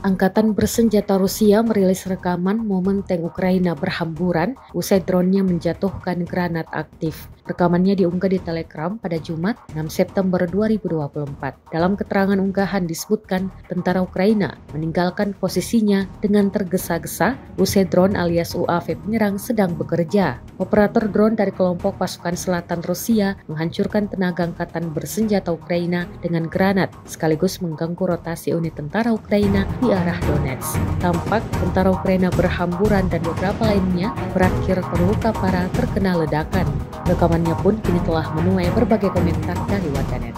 Angkatan bersenjata Rusia merilis rekaman momen tank Ukraina berhamburan usai dronenya menjatuhkan granat aktif. Rekamannya diunggah di Telegram pada Jumat 6 September 2024. Dalam keterangan unggahan disebutkan tentara Ukraina meninggalkan posisinya dengan tergesa-gesa usai drone alias UAV penyerang sedang bekerja. Operator drone dari kelompok pasukan selatan Rusia menghancurkan tenaga angkatan bersenjata Ukraina dengan granat sekaligus mengganggu rotasi unit tentara Ukraina di arah Donetsk. Tampak tentara Ukraina berhamburan dan beberapa lainnya berakhir terluka parah terkena ledakan. Rekamannya pun kini telah menuai berbagai komentar dari warganet.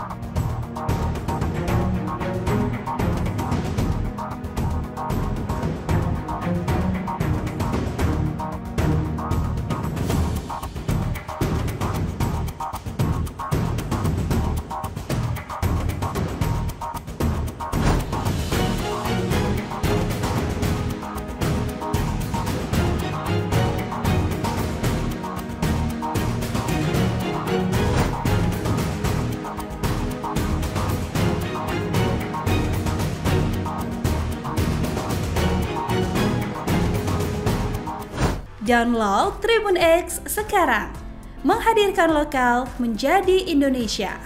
Download Tribun X sekarang, menghadirkan lokal menjadi Indonesia.